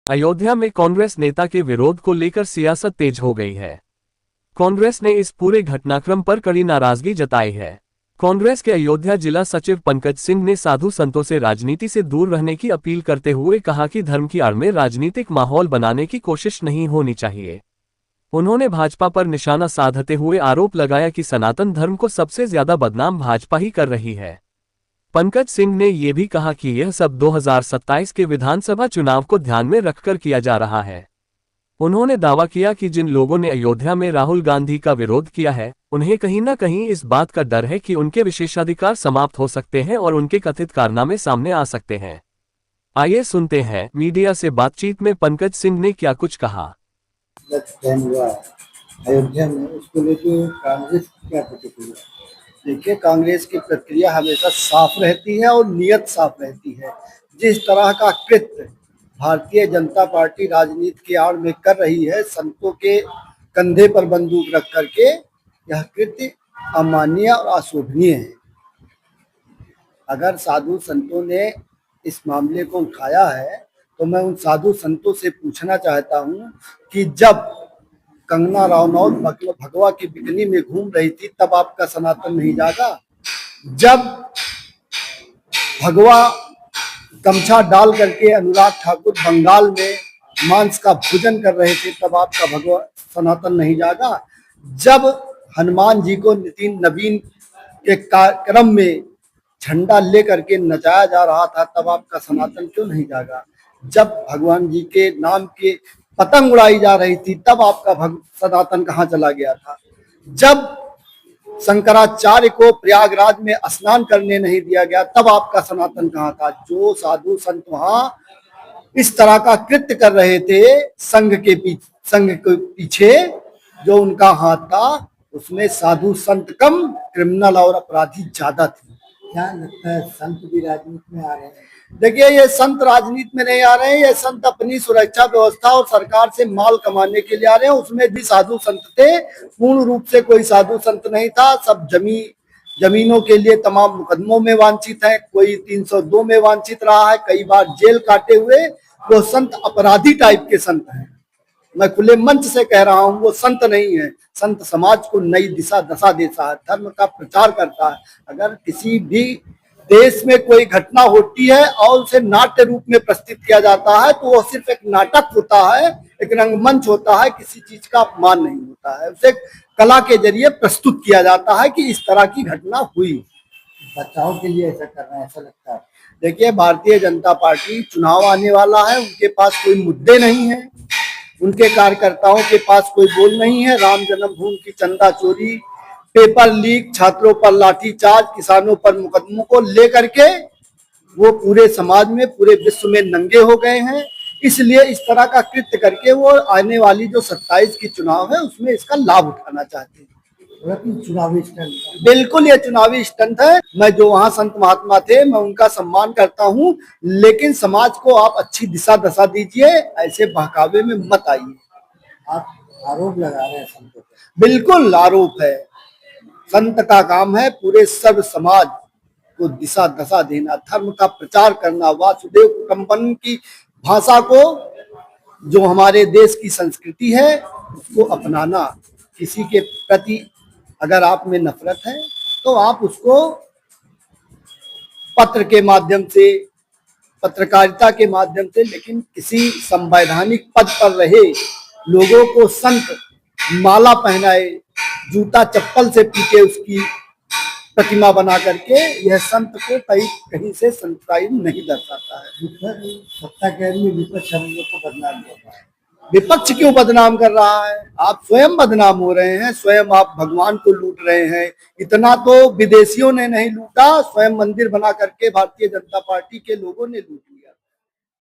अयोध्या में कांग्रेस नेता के विरोध को लेकर सियासत तेज हो गई है। कांग्रेस ने इस पूरे घटनाक्रम पर कड़ी नाराजगी जताई है। कांग्रेस के अयोध्या जिला सचिव पंकज सिंह ने साधु संतों से राजनीति से दूर रहने की अपील करते हुए कहा कि धर्म की आड़ में राजनीतिक माहौल बनाने की कोशिश नहीं होनी चाहिए। उन्होंने भाजपा पर निशाना साधते हुए आरोप लगाया कि सनातन धर्म को सबसे ज्यादा बदनाम भाजपा ही कर रही है। पंकज सिंह ने यह भी कहा कि यह सब 2027 के विधानसभा चुनाव को ध्यान में रखकर किया जा रहा है। उन्होंने दावा किया कि जिन लोगों ने अयोध्या में राहुल गांधी का विरोध किया है, उन्हें कहीं न कहीं इस बात का डर है कि उनके विशेषाधिकार समाप्त हो सकते हैं और उनके कथित कारनामे सामने आ सकते हैं। आइए सुनते हैं मीडिया से बातचीत में पंकज सिंह ने क्या कुछ कहा। अयोध्या में उसको लेके कांग्रेस की क्या प्रतिक्रिया? देखिए, कांग्रेस की प्रक्रिया हमेशा साफ रहती है और नियत साफ रहती है। जिस तरह का कृत्य भारतीय जनता पार्टी राजनीति की आड़ में कर रही है, संतों के कंधे पर बंदूक रख करके, यह कृत्य अमाननीय और अशोभनीय है। अगर साधु संतों ने इस मामले को उठाया है तो मैं उन साधु संतों से पूछना चाहता हूं कि जब कंगना रनौत भगवा की बिकनी में घूम रही थी तब आपका सनातन नहीं जागा? जब भगवा गमछा डाल करके अनुराग ठाकुर बंगाल में मांस का भोजन कर रहे थे तब आपका भगवा सनातन नहीं जागा? जब हनुमान जी को नितिन नवीन के कार्यक्रम में झंडा लेकर के नचाया जा रहा था तब आपका सनातन क्यों नहीं जागा? जब भगवान जी के नाम के पतंग उड़ाई जा रही थी तब आपका सनातन कहाँ चला गया था? जब शंकराचार्य को प्रयागराज में स्नान करने नहीं दिया गया तब आपका सनातन कहाँ था? जो साधु संत वहां इस तरह का कृत्य कर रहे थे, संघ के पीछे जो उनका हाथ था, उसमें साधु संत कम, क्रिमिनल और अपराधी ज्यादा थे। क्या लगता है संत भी राजनीति में आ रहे हैं? देखिए, ये संत राजनीति में नहीं आ रहे हैं, ये संत अपनी सुरक्षा व्यवस्था और सरकार से माल कमाने के लिए आ रहे हैं। उसमें भी साधु संत थे, पूर्ण रूप से कोई साधु संत नहीं था। सब जमीनों के लिए तमाम मुकदमों में वांछित है, कोई 302 में वांछित रहा है, कई बार जेल काटे हुए वो संत अपराधी टाइप के संत हैं। मैं खुले मंच से कह रहा हूं, वो संत नहीं है। संत समाज को नई दिशा दशा देता है, धर्म का प्रचार करता है। अगर किसी भी देश में कोई घटना होती है और उसे नाट्य रूप में प्रस्तुत किया जाता है तो वो सिर्फ एक नाटक होता है, एक रंगमंच होता है, किसी चीज का अपमान नहीं होता है। उसे कला के जरिए प्रस्तुत किया जाता है कि इस तरह की घटना हुई। बचाव के लिए ऐसा कर रहे हैं, ऐसा लगता है। देखिए, भारतीय जनता पार्टी चुनाव आने वाला है, उनके पास कोई मुद्दे नहीं है, उनके कार्यकर्ताओं के पास कोई बोल नहीं है। राम जन्मभूमि की चंदा चोरी, पेपर लीक, छात्रों पर लाठीचार्ज, किसानों पर मुकदमों को लेकर के वो पूरे समाज में, पूरे विश्व में नंगे हो गए हैं। इसलिए इस तरह का कृत्य करके वो आने वाली जो 27 की चुनाव है उसमें इसका लाभ उठाना चाहते हैं। चुनावी स्टंट, बिल्कुल ये चुनावी स्टंट है। मैं जो वहां संत महात्मा थे मैं उनका सम्मान करता हूं, लेकिन समाज को आप अच्छी दिशा दशा दीजिए, ऐसे बहकावे में मत आइए। आप आरोप लगा रहे हैं संतों पे? बिल्कुल आरोप है। संत का काम है पूरे सर्व समाज को दिशा दशा देना, धर्म का प्रचार करना, वासुदेव कुटुंबकम की भाषा को, जो हमारे देश की संस्कृति है, उसको अपनाना। किसी के प्रति अगर आप में नफरत है तो आप उसको पत्र के माध्यम से, पत्रकारिता के माध्यम से, लेकिन किसी संवैधानिक पद पर रहे लोगों को संत माला पहनाए, जूता चप्पल से पीटे उसकी प्रतिमा बना करके, यह संत को कहीं से संताई नहीं दर्शाता है। सत्ता के आदमी विपक्ष हम लोग को बदनाम कर रहा है। विपक्ष क्यों बदनाम कर रहा है? आप स्वयं बदनाम हो रहे हैं, स्वयं आप भगवान को लूट रहे हैं। इतना तो विदेशियों ने नहीं लूटा, स्वयं मंदिर बना करके भारतीय जनता पार्टी के लोगों ने लूट लिया।